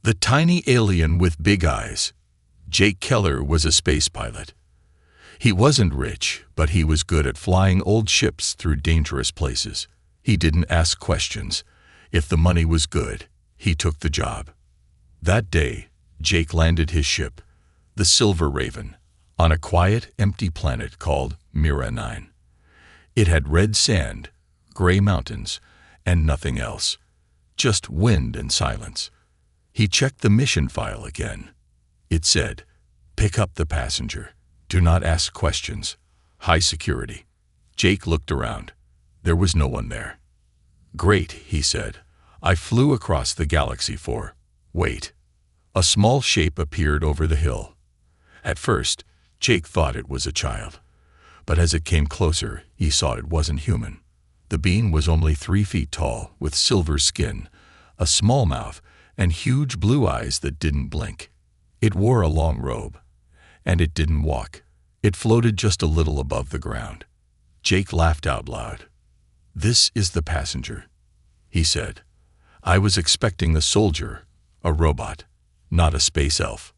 The tiny alien with big eyes. Jake Keller was a space pilot. He wasn't rich, but he was good at flying old ships through dangerous places. He didn't ask questions. If the money was good, he took the job. That day, Jake landed his ship, the Silver Raven, on a quiet, empty planet called Mira 9. It had red sand, gray mountains, and nothing else. Just wind and silence. He checked the mission file again. It said, "Pick up the passenger. Do not ask questions. High security." Jake looked around. There was no one there. "Great," he said. "I flew across the galaxy for—" Wait. A small shape appeared over the hill. At first, Jake thought it was a child. But as it came closer, he saw it wasn't human. The being was only 3 feet tall, with silver skin, a small mouth, and huge blue eyes that didn't blink. It wore a long robe. And it didn't walk. It floated just a little above the ground. Jake laughed out loud. "This is the passenger," he said. "I was expecting a soldier, a robot, not a space elf."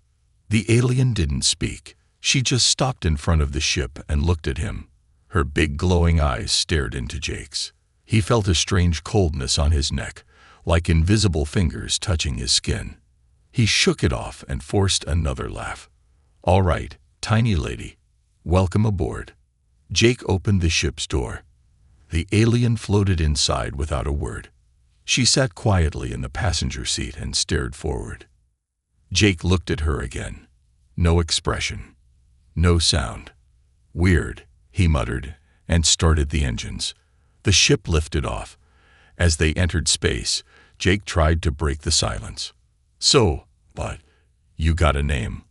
The alien didn't speak. She just stopped in front of the ship and looked at him. Her big glowing eyes stared into Jake's. He felt a strange coldness on his neck, like invisible fingers touching his skin. He shook it off and forced another laugh. "All right, tiny lady. Welcome aboard." Jake opened the ship's door. The alien floated inside without a word. She sat quietly in the passenger seat and stared forward. Jake looked at her again. No expression. No sound. "Weird," he muttered, and started the engines. The ship lifted off. As they entered space, Jake tried to break the silence. "So, but, you got a name?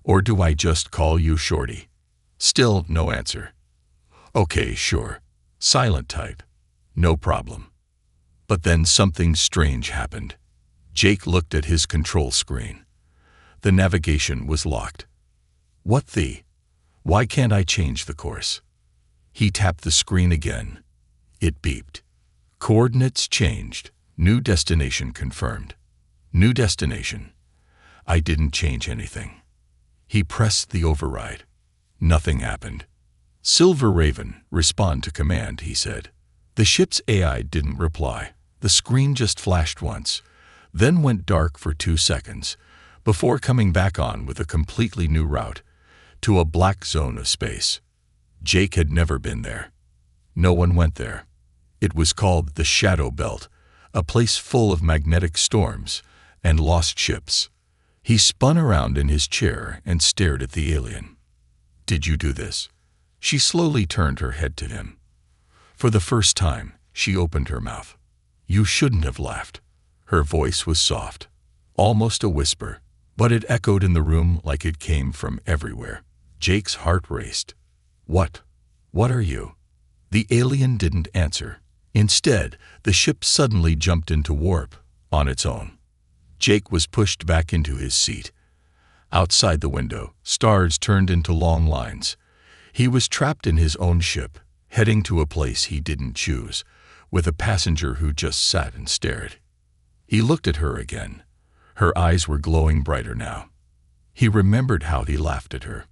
Or do I just call you Shorty?" Still no answer. "Okay, sure. Silent type. No problem." But then something strange happened. Jake looked at his control screen. The navigation was locked. "What the? Why can't I change the course?" He tapped the screen again. It beeped. "Coordinates changed. New destination confirmed." New destination. I didn't change anything. He pressed the override. Nothing happened. "Silver Raven, respond to command," he said. The ship's AI didn't reply. The screen just flashed once, then went dark for 2 seconds, before coming back on with a completely new route, to a black zone of space. Jake had never been there. No one went there. It was called the Shadow Belt, a place full of magnetic storms and lost ships. He spun around in his chair and stared at the alien. "Did you do this?" She slowly turned her head to him. For the first time, she opened her mouth. "You shouldn't have laughed." Her voice was soft, almost a whisper, but it echoed in the room like it came from everywhere. Jake's heart raced. What are you?" The alien didn't answer. Instead, the ship suddenly jumped into warp, on its own. Jake was pushed back into his seat. Outside the window, stars turned into long lines. He was trapped in his own ship, heading to a place he didn't choose, with a passenger who just sat and stared. He looked at her again. Her eyes were glowing brighter now. He remembered how he laughed at her.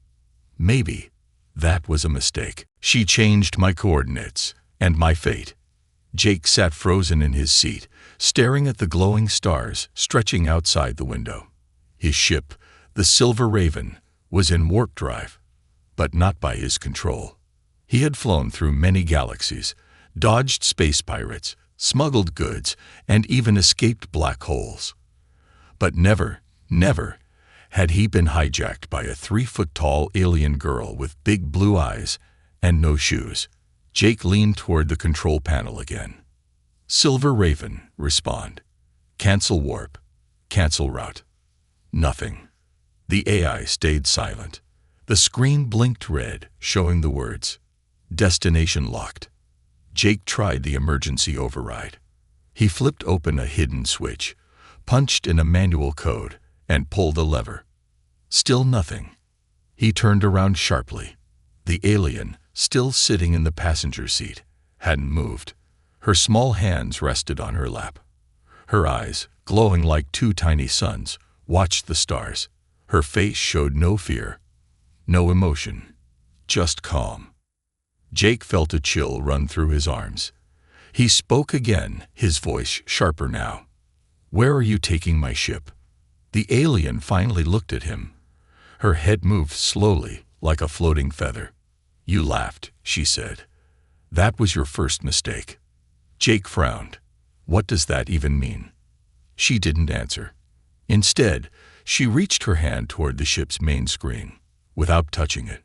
Maybe that was a mistake. She changed my coordinates and my fate. Jake sat frozen in his seat, staring at the glowing stars stretching outside the window. His ship, the Silver Raven, was in warp drive, but not by his control. He had flown through many galaxies, dodged space pirates, smuggled goods, and even escaped black holes. But never had he been hijacked by a 3-foot-tall alien girl with big blue eyes and no shoes. Jake leaned toward the control panel again. "Silver Raven, respond. Cancel warp. Cancel route." Nothing. The AI stayed silent. The screen blinked red, showing the words, "Destination locked." Jake tried the emergency override. He flipped open a hidden switch, punched in a manual code, and pulled a lever. Still nothing. He turned around sharply. The alien, still sitting in the passenger seat, hadn't moved. Her small hands rested on her lap. Her eyes, glowing like two tiny suns, watched the stars. Her face showed no fear, no emotion, just calm. Jake felt a chill run through his arms. He spoke again, his voice sharper now. "Where are you taking my ship?" The alien finally looked at him. Her head moved slowly, like a floating feather. "You laughed," she said. "That was your first mistake." Jake frowned. "What does that even mean?" She didn't answer. Instead, she reached her hand toward the ship's main screen, without touching it.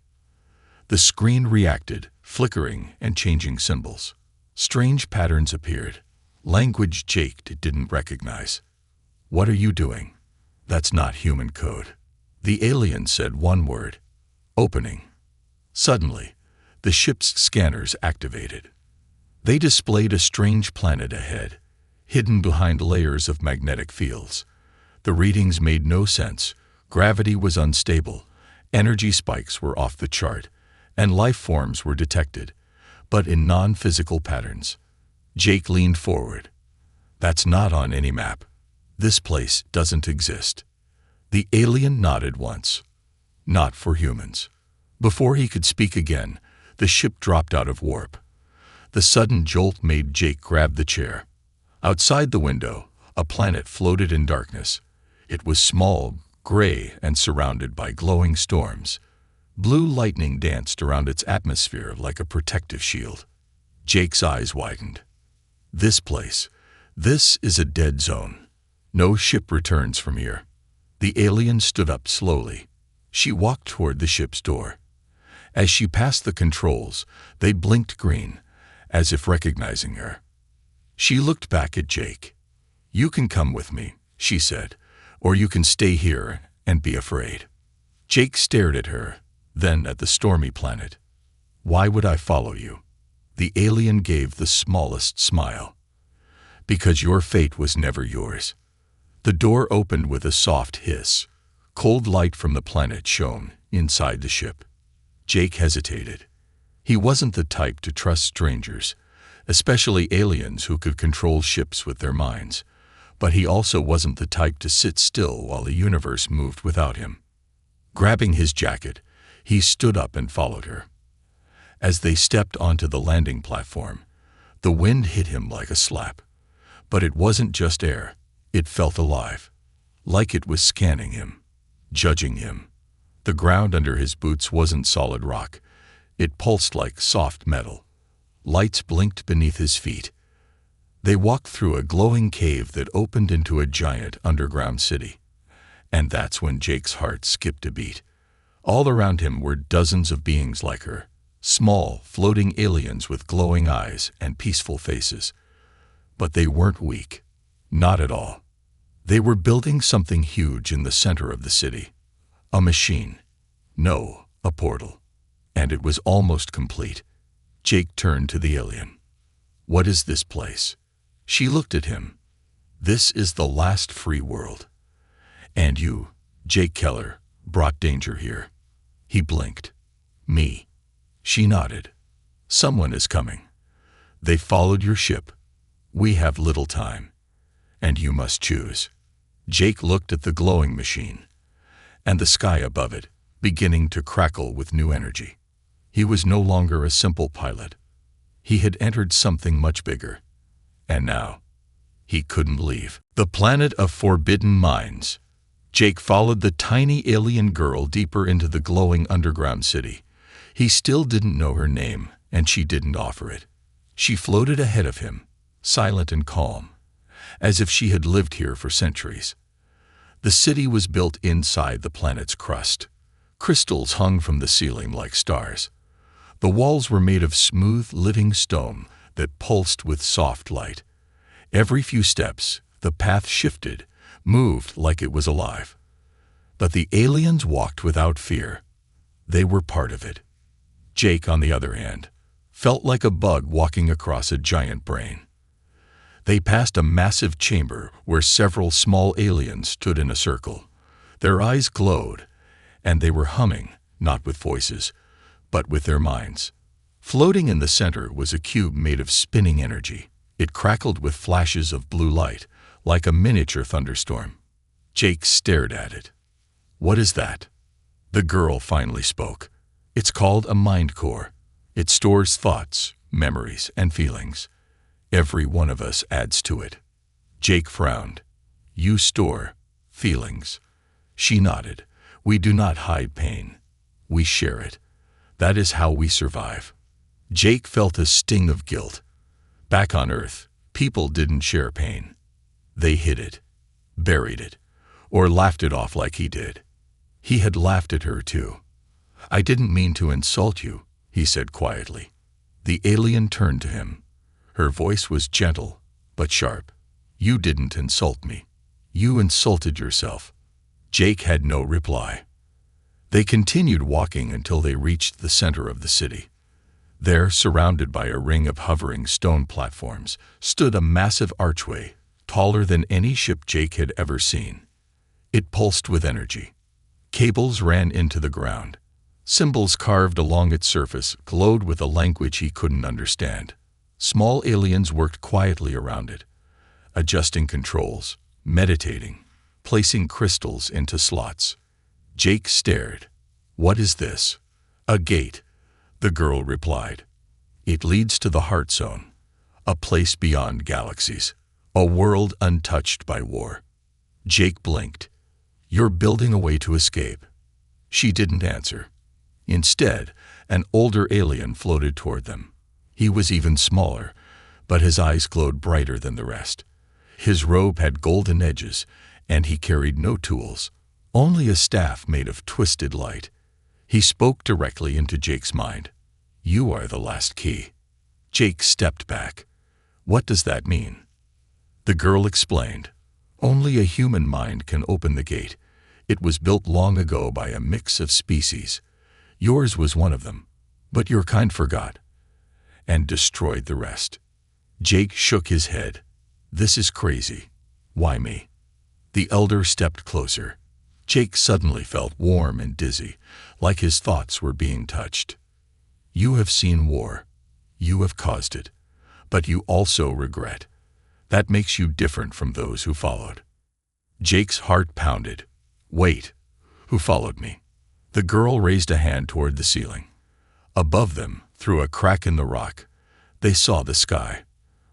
The screen reacted, flickering and changing symbols. Strange patterns appeared, language Jake didn't recognize. "What are you doing? That's not human code." The alien said one word: "Opening." Suddenly, the ship's scanners activated. They displayed a strange planet ahead, hidden behind layers of magnetic fields. The readings made no sense. Gravity was unstable, energy spikes were off the chart, and life forms were detected, but in non-physical patterns. Jake leaned forward. "That's not on any map. This place doesn't exist." The alien nodded once. "Not for humans." Before he could speak again, the ship dropped out of warp. The sudden jolt made Jake grab the chair. Outside the window, a planet floated in darkness. It was small, gray, and surrounded by glowing storms. Blue lightning danced around its atmosphere like a protective shield. Jake's eyes widened. "This place, this is a dead zone. No ship returns from here." The alien stood up slowly. She walked toward the ship's door. As she passed the controls, they blinked green, as if recognizing her. She looked back at Jake. "You can come with me," she said, "or you can stay here and be afraid." Jake stared at her, then at the stormy planet. "Why would I follow you?" The alien gave the smallest smile. "Because your fate was never yours." The door opened with a soft hiss. Cold light from the planet shone inside the ship. Jake hesitated. He wasn't the type to trust strangers, especially aliens who could control ships with their minds, but he also wasn't the type to sit still while the universe moved without him. Grabbing his jacket, he stood up and followed her. As they stepped onto the landing platform, the wind hit him like a slap. But it wasn't just air. It felt alive, like it was scanning him, judging him. The ground under his boots wasn't solid rock. It pulsed like soft metal. Lights blinked beneath his feet. They walked through a glowing cave that opened into a giant underground city. And that's when Jake's heart skipped a beat. All around him were dozens of beings like her, small, floating aliens with glowing eyes and peaceful faces. But they weren't weak. Not at all. They were building something huge in the center of the city. A machine. No, a portal. And it was almost complete. Jake turned to the alien. "What is this place?" She looked at him. "This is the last free world. And you, Jake Keller, brought danger here." He blinked. "Me." She nodded. "Someone is coming. They followed your ship. We have little time. And you must choose." Jake looked at the glowing machine, and the sky above it, beginning to crackle with new energy. He was no longer a simple pilot. He had entered something much bigger. And now, he couldn't leave. The planet of forbidden minds. Jake followed the tiny alien girl deeper into the glowing underground city. He still didn't know her name, and she didn't offer it. She floated ahead of him, silent and calm, as if she had lived here for centuries. The city was built inside the planet's crust. Crystals hung from the ceiling like stars. The walls were made of smooth, living stone that pulsed with soft light. Every few steps, the path shifted, moved like it was alive. But the aliens walked without fear. They were part of it. Jake, on the other hand, felt like a bug walking across a giant brain. They passed a massive chamber where several small aliens stood in a circle. Their eyes glowed, and they were humming, not with voices, but with their minds. Floating in the center was a cube made of spinning energy. It crackled with flashes of blue light, like a miniature thunderstorm. Jake stared at it. "What is that?" The girl finally spoke. "It's called a mind core. It stores thoughts, memories, and feelings. Every one of us adds to it." Jake frowned. "You store feelings." She nodded. "We do not hide pain. We share it. That is how we survive." Jake felt a sting of guilt. Back on Earth, people didn't share pain. They hid it, buried it, or laughed it off like he did. He had laughed at her too. "I didn't mean to insult you," he said quietly. The alien turned to him. Her voice was gentle, but sharp. "You didn't insult me. You insulted yourself." Jake had no reply. They continued walking until they reached the center of the city. There, surrounded by a ring of hovering stone platforms, stood a massive archway, taller than any ship Jake had ever seen. It pulsed with energy. Cables ran into the ground. Symbols carved along its surface glowed with a language he couldn't understand. Small aliens worked quietly around it, adjusting controls, meditating, placing crystals into slots. Jake stared. "What is this?" "A gate," the girl replied. "It leads to the Heart Zone, a place beyond galaxies, a world untouched by war." Jake blinked. "You're building a way to escape." She didn't answer. Instead, an older alien floated toward them. He was even smaller, but his eyes glowed brighter than the rest. His robe had golden edges, and he carried no tools, only a staff made of twisted light. He spoke directly into Jake's mind. "You are the last key." Jake stepped back. "What does that mean?" The girl explained. "Only a human mind can open the gate. It was built long ago by a mix of species. Yours was one of them, but your kind forgot and destroyed the rest." Jake shook his head. "This is crazy. Why me?" The elder stepped closer. Jake suddenly felt warm and dizzy, like his thoughts were being touched. "You have seen war. You have caused it. But you also regret. That makes you different from those who followed." Jake's heart pounded. "Wait. Who followed me?" The girl raised a hand toward the ceiling. Above them, through a crack in the rock, they saw the sky.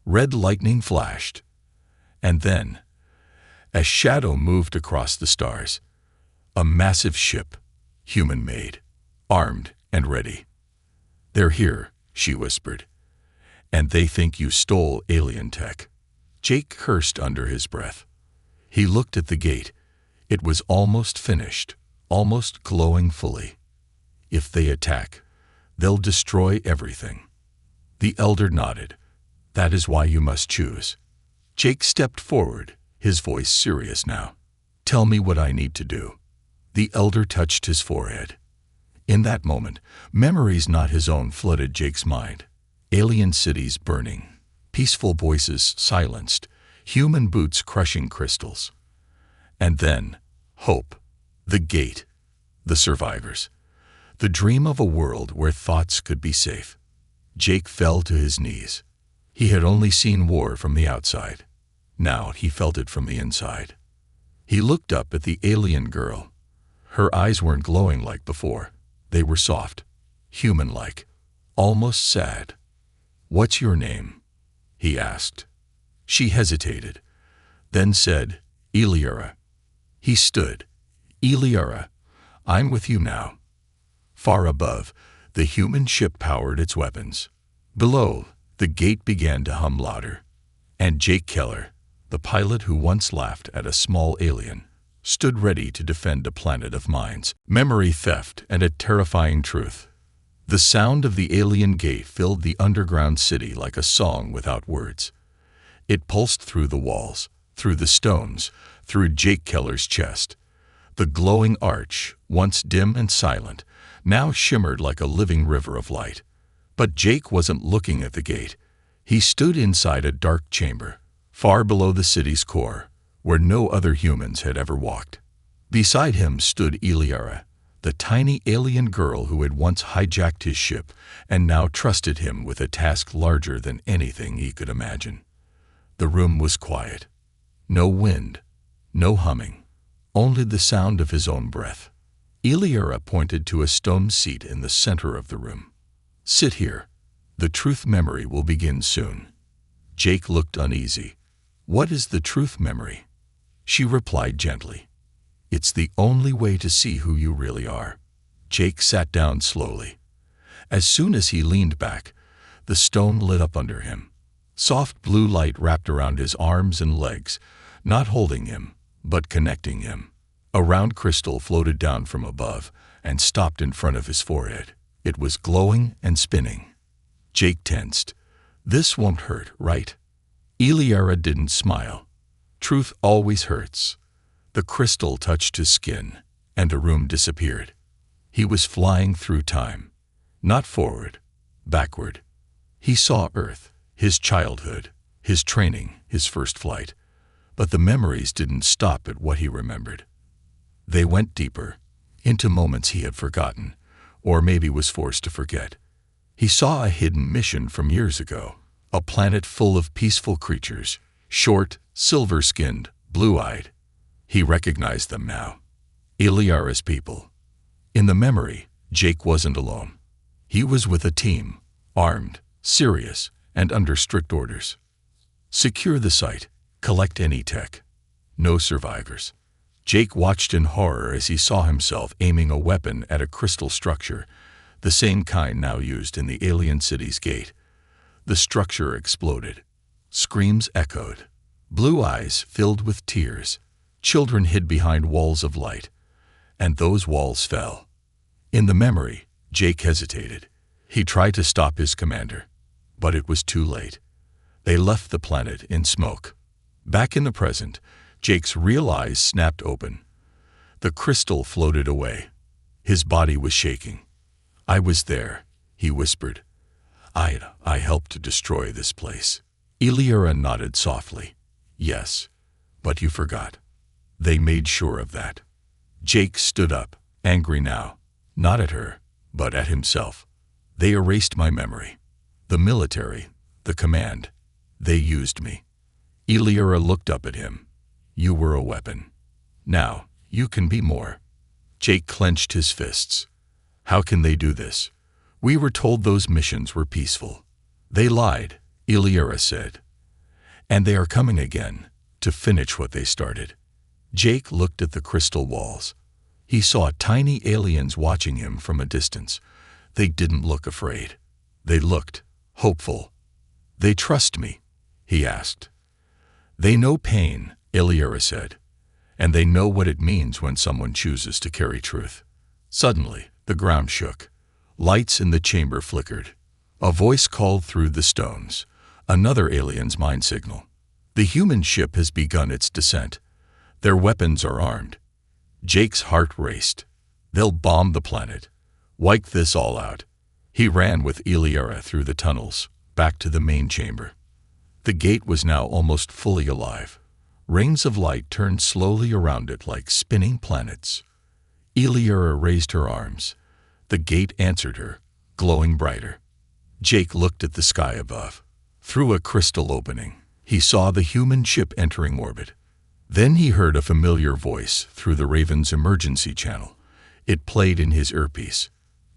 Red lightning flashed. And then, a shadow moved across the stars. A massive ship, human-made, armed and ready. "They're here," she whispered. "And they think you stole alien tech." Jake cursed under his breath. He looked at the gate. It was almost finished, almost glowing fully. "If they attack, they'll destroy everything." The elder nodded. "That is why you must choose." Jake stepped forward, his voice serious now. "Tell me what I need to do." The elder touched his forehead. In that moment, memories not his own flooded Jake's mind. Alien cities burning, peaceful voices silenced, human boots crushing crystals. And then, hope, the gate, the survivors, the dream of a world where thoughts could be safe. Jake fell to his knees. He had only seen war from the outside. Now he felt it from the inside. He looked up at the alien girl. Her eyes weren't glowing like before. They were soft, human-like, almost sad. "What's your name?" he asked. She hesitated, then said, "Eliura." He stood. "Eliura, I'm with you now." Far above, the human ship powered its weapons. Below, the gate began to hum louder. And Jake Keller, the pilot who once laughed at a small alien, stood ready to defend a planet of minds, memory theft, and a terrifying truth. The sound of the alien gate filled the underground city like a song without words. It pulsed through the walls, through the stones, through Jake Keller's chest. The glowing arch, once dim and silent, now shimmered like a living river of light. But Jake wasn't looking at the gate. He stood inside a dark chamber, far below the city's core, where no other humans had ever walked. Beside him stood Eliura, the tiny alien girl who had once hijacked his ship and now trusted him with a task larger than anything he could imagine. The room was quiet. No wind, no humming, only the sound of his own breath. Eliara pointed to a stone seat in the center of the room. Sit here. The truth memory will begin soon. Jake looked uneasy. What is the truth memory? She replied gently. It's the only way to see who you really are. Jake sat down slowly. As soon as he leaned back, the stone lit up under him. Soft blue light wrapped around his arms and legs, not holding him, but connecting him. A round crystal floated down from above and stopped in front of his forehead. It was glowing and spinning. Jake tensed. This won't hurt, right? Eliara didn't smile. Truth always hurts. The crystal touched his skin, and a room disappeared. He was flying through time. Not forward, backward. He saw Earth, his childhood, his training, his first flight. But the memories didn't stop at what he remembered. They went deeper, into moments he had forgotten, or maybe was forced to forget. He saw a hidden mission from years ago, a planet full of peaceful creatures, short, silver-skinned, blue-eyed. He recognized them now. Eliara's people. In the memory, Jake wasn't alone. He was with a team, armed, serious, and under strict orders. Secure the site. Collect any tech. No survivors. Jake watched in horror as he saw himself aiming a weapon at a crystal structure, the same kind now used in the alien city's gate. The structure exploded. Screams echoed. Blue eyes filled with tears. Children hid behind walls of light. And those walls fell. In the memory, Jake hesitated. He tried to stop his commander, but it was too late. They left the planet in smoke. Back in the present, Jake's real eyes snapped open. The crystal floated away. His body was shaking. I was there, he whispered. I helped to destroy this place. Eliara nodded softly. Yes, but you forgot. They made sure of that. Jake stood up, angry now, not at her, but at himself. They erased my memory. The military, the command, they used me. Eliara looked up at him. You were a weapon. Now, you can be more. Jake clenched his fists. How can they do this? We were told those missions were peaceful. They lied, Eliara said. And they are coming again, to finish what they started. Jake looked at the crystal walls. He saw tiny aliens watching him from a distance. They didn't look afraid. They looked hopeful. They trust me, he asked. They know pain, Eliara said, and they know what it means when someone chooses to carry truth. Suddenly, the ground shook. Lights in the chamber flickered. A voice called through the stones, another alien's mind signal. The human ship has begun its descent. Their weapons are armed. Jake's heart raced. They'll bomb the planet. Wipe this all out. He ran with Eliara through the tunnels, back to the main chamber. The gate was now almost fully alive. Rings of light turned slowly around it like spinning planets. Eliara raised her arms. The gate answered her, glowing brighter. Jake looked at the sky above. Through a crystal opening, he saw the human ship entering orbit. Then he heard a familiar voice through the Raven's emergency channel. It played in his earpiece.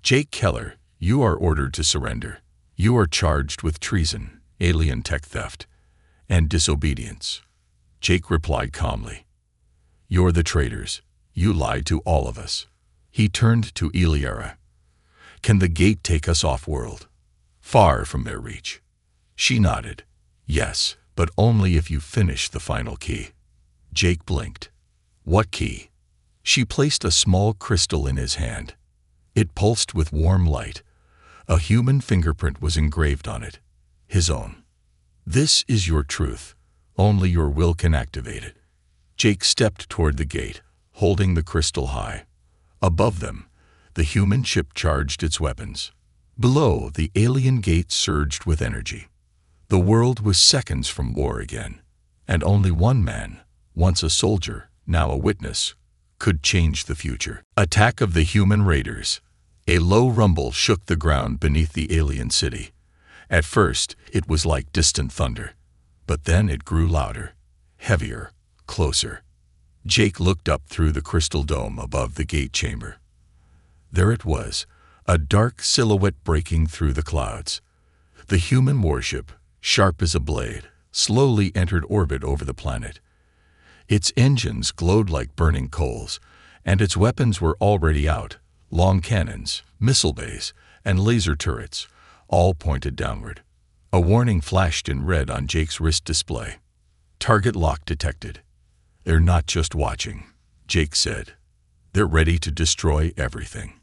Jake Keller, you are ordered to surrender. You are charged with treason, alien tech theft, and disobedience. Jake replied calmly. You're the traitors. You lied to all of us. He turned to Eliara. Can the gate take us off-world? Far from their reach. She nodded. Yes, but only if you finish the final key. Jake blinked. What key? She placed a small crystal in his hand. It pulsed with warm light. A human fingerprint was engraved on it. His own. This is your truth. Only your will can activate it. Jake stepped toward the gate, holding the crystal high. Above them, the human ship charged its weapons. Below, the alien gate surged with energy. The world was seconds from war again, and only one man, once a soldier, now a witness, could change the future. Attack of the human raiders. A low rumble shook the ground beneath the alien city. At first, it was like distant thunder, but then it grew louder, heavier, Closer. Jake looked up through the crystal dome above the gate chamber. There it was, a dark silhouette breaking through the clouds. The human warship, sharp as a blade, slowly entered orbit over the planet. Its engines glowed like burning coals, and its weapons were already out, long cannons, missile bays, and laser turrets, all pointed downward. A warning flashed in red on Jake's wrist display. Target lock detected. They're not just watching, Jake said. They're ready to destroy everything.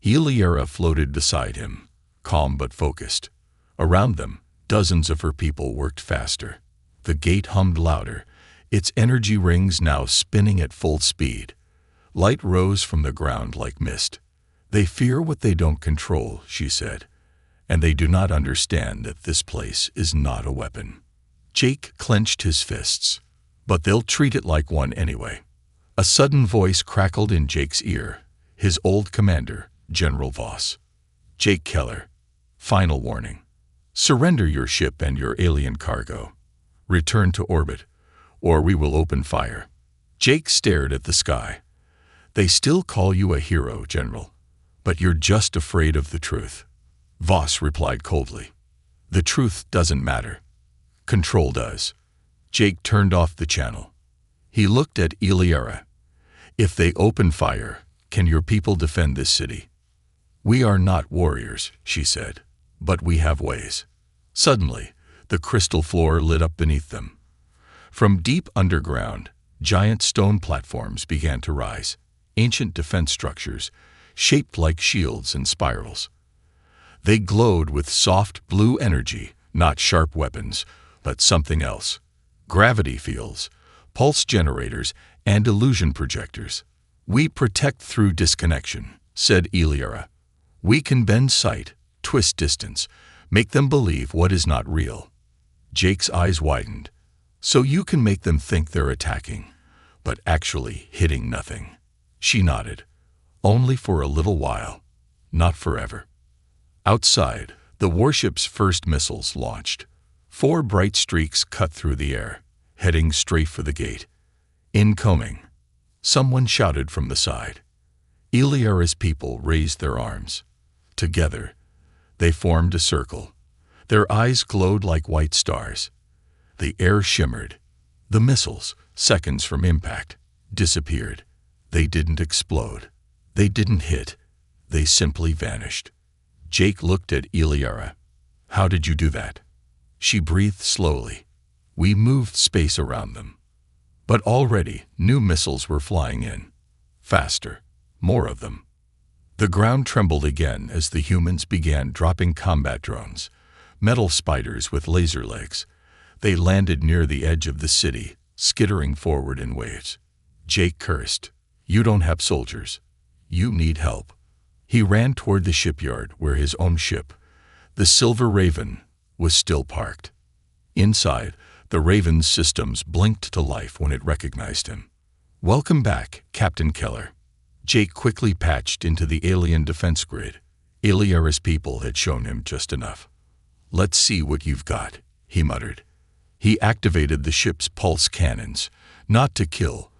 Iliara floated beside him, calm but focused. Around them, dozens of her people worked faster. The gate hummed louder, its energy rings now spinning at full speed. Light rose from the ground like mist. They fear what they don't control, she said, and they do not understand that this place is not a weapon. Jake clenched his fists. But they'll treat it like one anyway. A sudden voice crackled in Jake's ear, his old commander, General Voss. Jake Keller. Final warning. Surrender your ship and your alien cargo. Return to orbit, or we will open fire. Jake stared at the sky. They still call you a hero, General, but you're just afraid of the truth. Voss replied coldly. The truth doesn't matter. Control does. Jake turned off the channel. He looked at Iliara. If they open fire, can your people defend this city? We are not warriors, she said, but we have ways. Suddenly, the crystal floor lit up beneath them. From deep underground, giant stone platforms began to rise, ancient defense structures, shaped like shields and spirals. They glowed with soft blue energy, not sharp weapons, but something else. Gravity fields, pulse generators, and illusion projectors. We protect through disconnection, said Iliara. We can bend sight, twist distance, make them believe what is not real. Jake's eyes widened. So you can make them think they're attacking, but actually hitting nothing. She nodded. Only for a little while, not forever. Outside, the warship's first missiles launched. 4 bright streaks cut through the air, heading straight for the gate. Incoming, someone shouted from the side. Iliara's people raised their arms. Together, they formed a circle. Their eyes glowed like white stars. The air shimmered. The missiles, seconds from impact, disappeared. They didn't explode. They didn't hit. They simply vanished. Jake looked at Iliara. How did you do that? She breathed slowly. We moved space around them. But already, new missiles were flying in. Faster. More of them. The ground trembled again as the humans began dropping combat drones, metal spiders with laser legs. They landed near the edge of the city, skittering forward in waves. Jake cursed. You don't have soldiers. You need help. He ran toward the shipyard where his own ship, the Silver Raven, was still parked. Inside, the Raven's systems blinked to life when it recognized him. Welcome back, Captain Keller. Jake quickly patched into the alien defense grid. Iliara's people had shown him just enough. Let's see what you've got, he muttered. He activated the ship's pulse cannons, not to kill,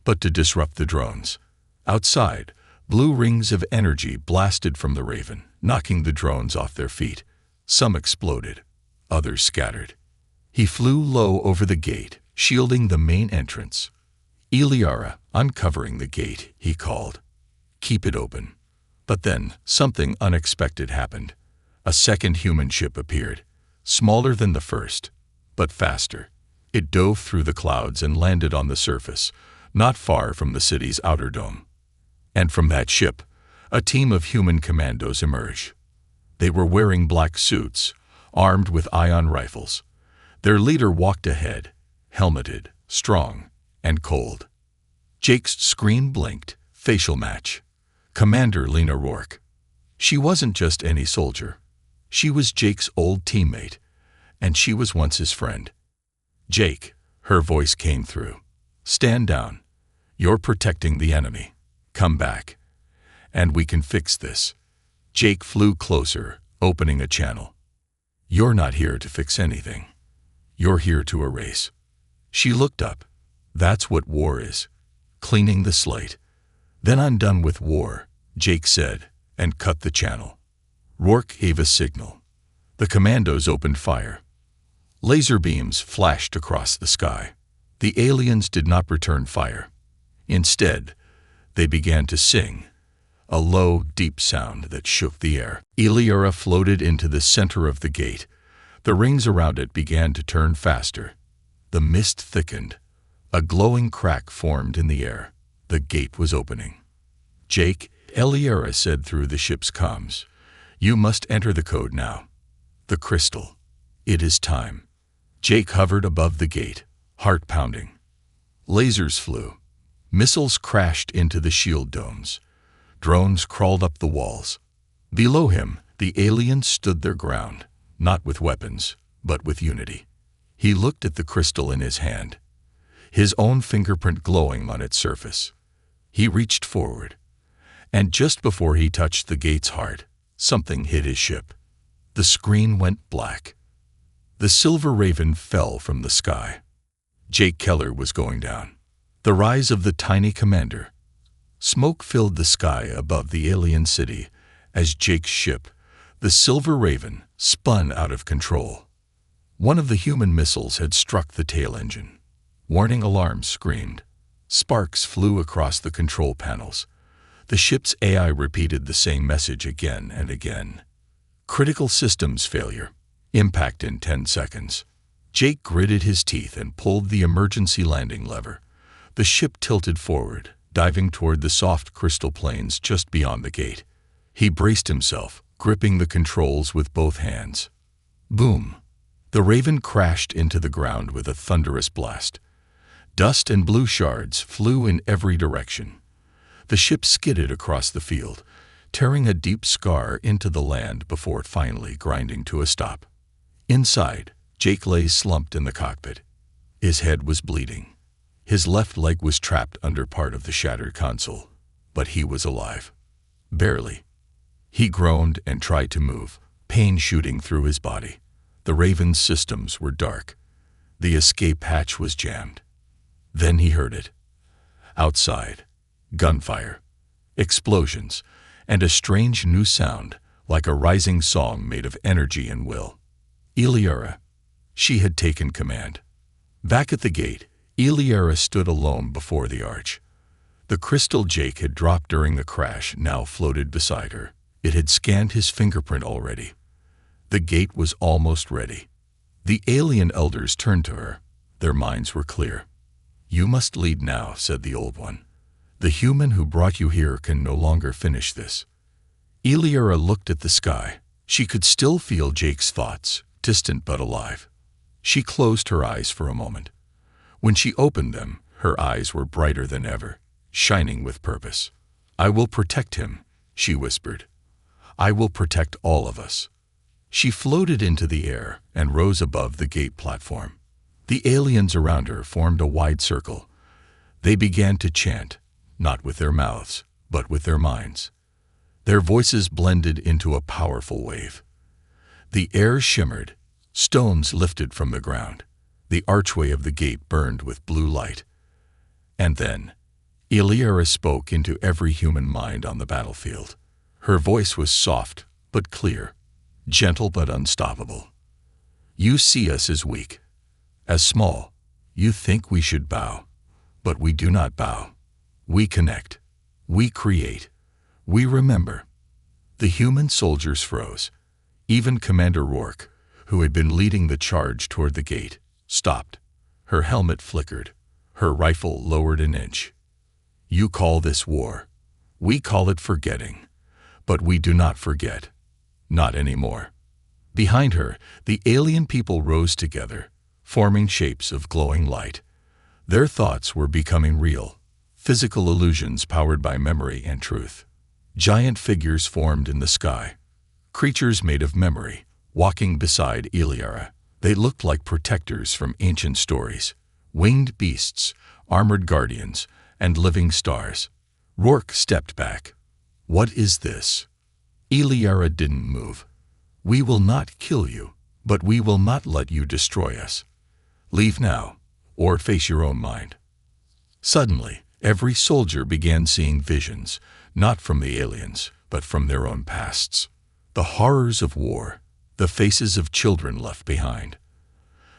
but to disrupt the drones. Outside, blue rings of energy blasted from the Raven, knocking the drones off their feet. Some exploded, others scattered. He flew low over the gate, shielding the main entrance. Iliara, uncovering the gate, he called. Keep it open. But then, something unexpected happened. A second human ship appeared, smaller than the first, but faster. It dove through the clouds and landed on the surface, not far from the city's outer dome. And from that ship, a team of human commandos emerged. They were wearing black suits, armed with ion rifles. Their leader walked ahead, helmeted, strong, and cold. Jake's screen blinked, facial match. Commander Lena Rourke. She wasn't just any soldier. She was Jake's old teammate, and she was once his friend. Jake, her voice came through. Stand down. You're protecting the enemy. Come back. And we can fix this. Jake flew closer, opening a channel. You're not here to fix anything. You're here to erase. She looked up. That's what war is. Cleaning the slate. Then I'm done with war, Jake said, and cut the channel. Rourke gave a signal. The commandos opened fire. Laser beams flashed across the sky. The aliens did not return fire. Instead, they began to sing, a low, deep sound that shook the air. Eliara floated into the center of the gate. The rings around it began to turn faster. The mist thickened. A glowing crack formed in the air. The gate was opening. Jake, Eliara said through the ship's comms, "You must enter the code now. The crystal. It is time." Jake hovered above the gate, heart pounding. Lasers flew. Missiles crashed into the shield domes. Drones crawled up the walls. Below him, the aliens stood their ground, not with weapons, but with unity. He looked at the crystal in his hand, his own fingerprint glowing on its surface. He reached forward, and just before he touched the gate's heart, something hit his ship. The screen went black. The silver raven fell from the sky. Jake Keller was going down. The rise of the tiny commander. Smoke filled the sky above the alien city as Jake's ship, the Silver Raven, spun out of control. One of the human missiles had struck the tail engine. Warning alarms screamed. Sparks flew across the control panels. The ship's AI repeated the same message again and again. Critical systems failure. Impact in 10 seconds. Jake gritted his teeth and pulled the emergency landing lever. The ship tilted forward, diving toward the soft crystal plains just beyond the gate. He braced himself, gripping the controls with both hands. Boom! The Raven crashed into the ground with a thunderous blast. Dust and blue shards flew in every direction. The ship skidded across the field, tearing a deep scar into the land before finally grinding to a stop. Inside, Jake lay slumped in the cockpit. His head was bleeding. His left leg was trapped under part of the shattered console, but he was alive. Barely. He groaned and tried to move, pain shooting through his body. The Raven's systems were dark. The escape hatch was jammed. Then he heard it. Outside, gunfire, explosions, and a strange new sound, like a rising song made of energy and will. Eliara. She had taken command. Back at the gate, Eliara stood alone before the arch. The crystal Jake had dropped during the crash now floated beside her. It had scanned his fingerprint already. The gate was almost ready. The alien elders turned to her. Their minds were clear. "You must lead now," said the Old One. "The human who brought you here can no longer finish this." Eliara looked at the sky. She could still feel Jake's thoughts, distant but alive. She closed her eyes for a moment. When she opened them, her eyes were brighter than ever, shining with purpose. "I will protect him," she whispered. "I will protect all of us." She floated into the air and rose above the gate platform. The aliens around her formed a wide circle. They began to chant, not with their mouths, but with their minds. Their voices blended into a powerful wave. The air shimmered, stones lifted from the ground. The archway of the gate burned with blue light. And then, Eliara spoke into every human mind on the battlefield. Her voice was soft but clear, gentle but unstoppable. "You see us as weak, as small. You think we should bow, but we do not bow. We connect. We create. We remember." The human soldiers froze. Even Commander Rourke, who had been leading the charge toward the gate, stopped. Her helmet flickered. Her rifle lowered an inch. "You call this war. We call it forgetting. But we do not forget. Not anymore." Behind her, the alien people rose together, forming shapes of glowing light. Their thoughts were becoming real, physical illusions powered by memory and truth. Giant figures formed in the sky, creatures made of memory, walking beside Eliara. They looked like protectors from ancient stories, winged beasts, armored guardians, and living stars. Rourke stepped back. "What is this?" Eliara didn't move. "We will not kill you, but we will not let you destroy us. Leave now, or face your own mind." Suddenly, every soldier began seeing visions, not from the aliens, but from their own pasts. The horrors of war, the faces of children left behind,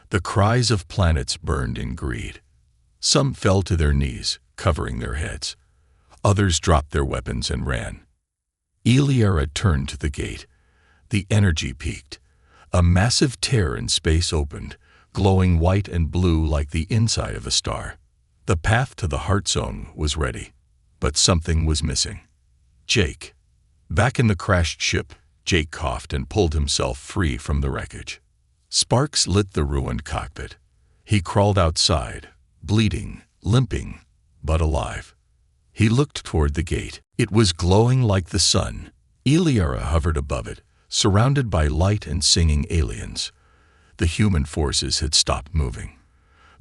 the cries of planets burned in greed. Some fell to their knees, covering their heads. Others dropped their weapons and ran. Eliara turned to the gate. The energy peaked. A massive tear in space opened, glowing white and blue like the inside of a star. The path to the Heart Zone was ready, but something was missing. Jake. Back in the crashed ship, Jake coughed and pulled himself free from the wreckage. Sparks lit the ruined cockpit. He crawled outside, bleeding, limping, but alive. He looked toward the gate. It was glowing like the sun. Eliara hovered above it, surrounded by light and singing aliens. The human forces had stopped moving.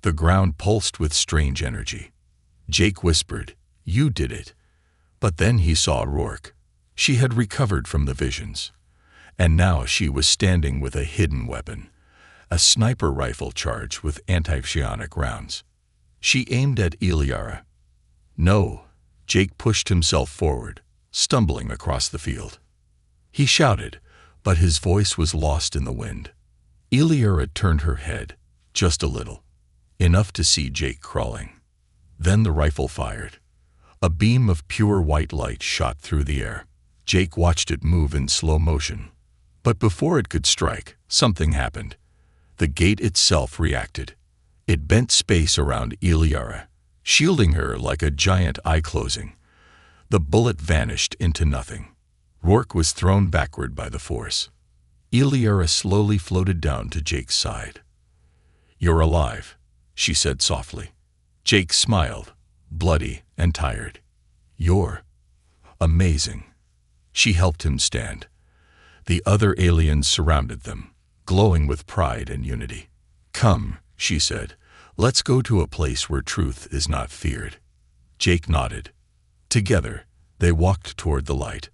The ground pulsed with strange energy. Jake whispered, "You did it." But then he saw Rourke. She had recovered from the visions, and now she was standing with a hidden weapon, a sniper rifle charged with anti-psionic rounds. She aimed at Eliara. "No." Jake pushed himself forward, stumbling across the field. He shouted, but his voice was lost in the wind. Eliara turned her head, just a little, enough to see Jake crawling. Then the rifle fired. A beam of pure white light shot through the air. Jake watched it move in slow motion. But before it could strike, something happened. The gate itself reacted. It bent space around Eliara, shielding her like a giant eye closing. The bullet vanished into nothing. Rourke was thrown backward by the force. Eliara slowly floated down to Jake's side. "You're alive," she said softly. Jake smiled, bloody and tired. "You're amazing." She helped him stand. The other aliens surrounded them, glowing with pride and unity. "Come," she said, "let's go to a place where truth is not feared." Jake nodded. Together, they walked toward the light.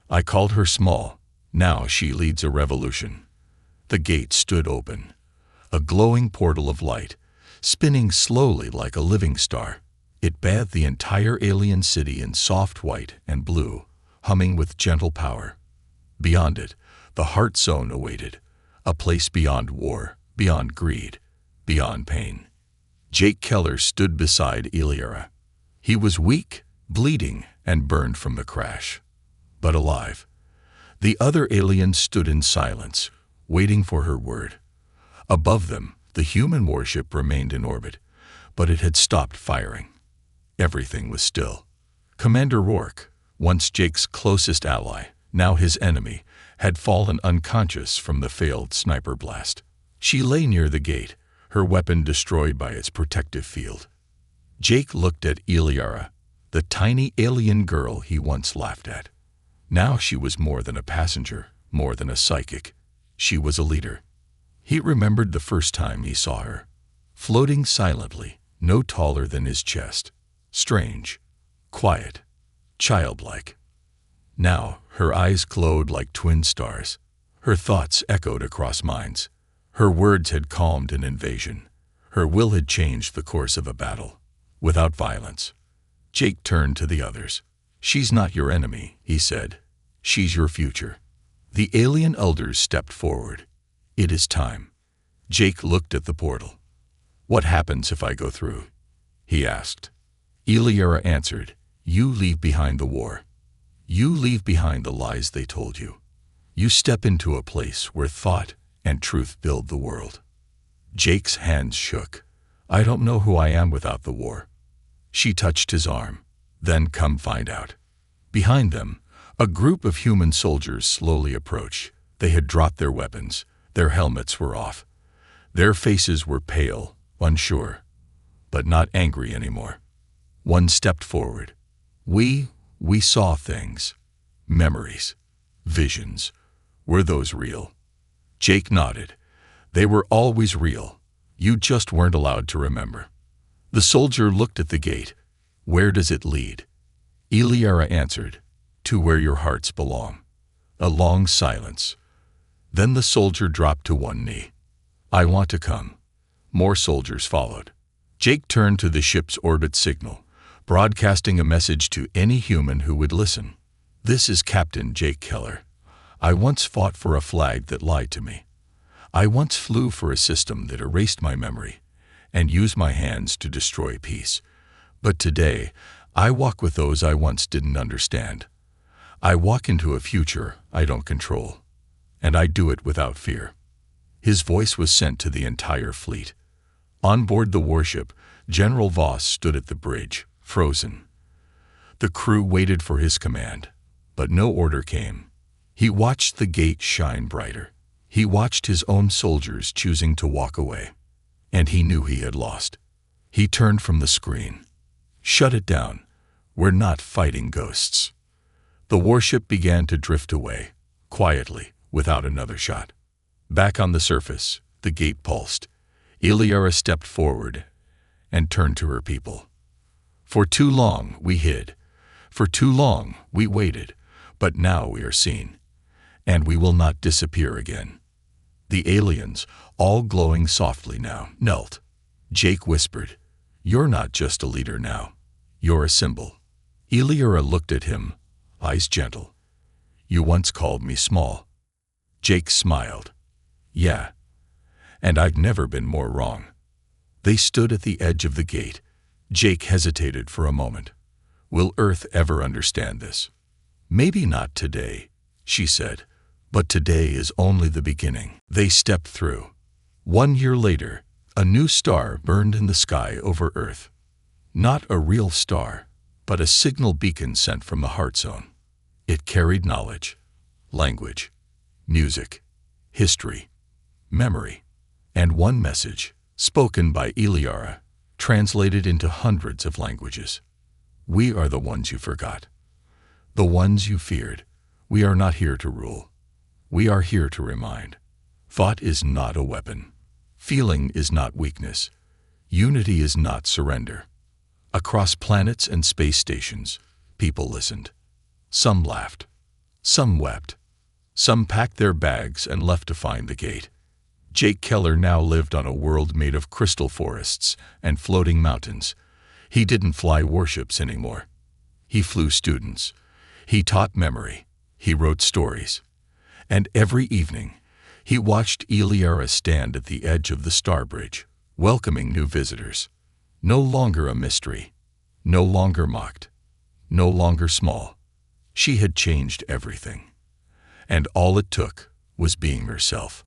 I called her small. Now she leads a revolution. The gate stood open, a glowing portal of light, spinning slowly like a living star. It bathed the entire alien city in soft white and blue, humming with gentle power. Beyond it, the Heart Zone awaited, a place beyond war, beyond greed, beyond pain. Jake Keller stood beside Eliara. He was weak, bleeding, and burned from the crash, but alive. The other aliens stood in silence, waiting for her word. Above them, the human warship remained in orbit, but it had stopped firing. Everything was still. Commander Rourke, once Jake's closest ally, now his enemy, had fallen unconscious from the failed sniper blast. She lay near the gate, her weapon destroyed by its protective field. Jake looked at Eliara, the tiny alien girl he once laughed at. Now she was more than a passenger, more than a psychic. She was a leader. He remembered the first time he saw her, floating silently, no taller than his chest. Strange, quiet, childlike. Now her eyes glowed like twin stars. Her thoughts echoed across minds. Her words had calmed an invasion. Her will had changed the course of a battle, without violence. Jake turned to the others. "She's not your enemy," he said. "She's your future." The alien elders stepped forward. "It is time." Jake looked at the portal. "What happens if I go through?" he asked. Eliara answered, "You leave behind the war. You leave behind the lies they told you. You step into a place where thought and truth build the world." Jake's hands shook. "I don't know who I am without the war." She touched his arm. "Then come find out." Behind them, a group of human soldiers slowly approached. They had dropped their weapons. Their helmets were off. Their faces were pale, unsure, but not angry anymore. One stepped forward. We saw things. Memories. Visions. Were those real?" Jake nodded. "They were always real. You just weren't allowed to remember." The soldier looked at the gate. "Where does it lead?" Eliara answered, "To where your hearts belong." A long silence. Then the soldier dropped to one knee. "I want to come." More soldiers followed. Jake turned to the ship's orbit signal. broadcasting a message to any human who would listen. This is Captain Jake Keller. I once fought for a flag that lied to me. I once flew for a system that erased my memory and used my hands to destroy peace. But today, I walk with those I once didn't understand. I walk into a future I don't control, and I do it without fear. His voice was sent to the entire fleet. On board the warship, General Voss stood at the bridge, frozen. The crew waited for his command, but no order came. He watched the gate shine brighter. He watched his own soldiers choosing to walk away, and he knew he had lost. He turned from the screen. Shut it down. We're not fighting ghosts. The warship began to drift away, quietly, without another shot. Back on the surface, the gate pulsed. Iliara stepped forward and turned to her people. For too long we hid. For too long we waited, but now we are seen, and we will not disappear again. The aliens, all glowing softly now, knelt. Jake whispered, "You're not just a leader now. You're a symbol." Iliara looked at him, eyes gentle. "You once called me small." Jake smiled. "Yeah, and I've never been more wrong." They stood at the edge of the gate. Jake hesitated for a moment. Will Earth ever understand this? "Maybe not today," she said, "but today is only the beginning." They stepped through. 1 year later, a new star burned in the sky over Earth. Not a real star, but a signal beacon sent from the Heart Zone. It carried knowledge, language, music, history, memory, and one message, spoken by Iliara, translated into hundreds of languages. "We are the ones you forgot, the ones you feared. We are not here to rule. We are here to remind. Thought is not a weapon. Feeling is not weakness. Unity is not surrender." Across planets and space stations, people listened. Some laughed. Some wept. Some packed their bags and left to find the gate. Jake Keller now lived on a world made of crystal forests and floating mountains. He didn't fly warships anymore. He flew students. He taught memory. He wrote stories. And every evening, he watched Iliara stand at the edge of the star bridge, welcoming new visitors. No longer a mystery. No longer mocked. No longer small. She had changed everything. And all it took was being herself.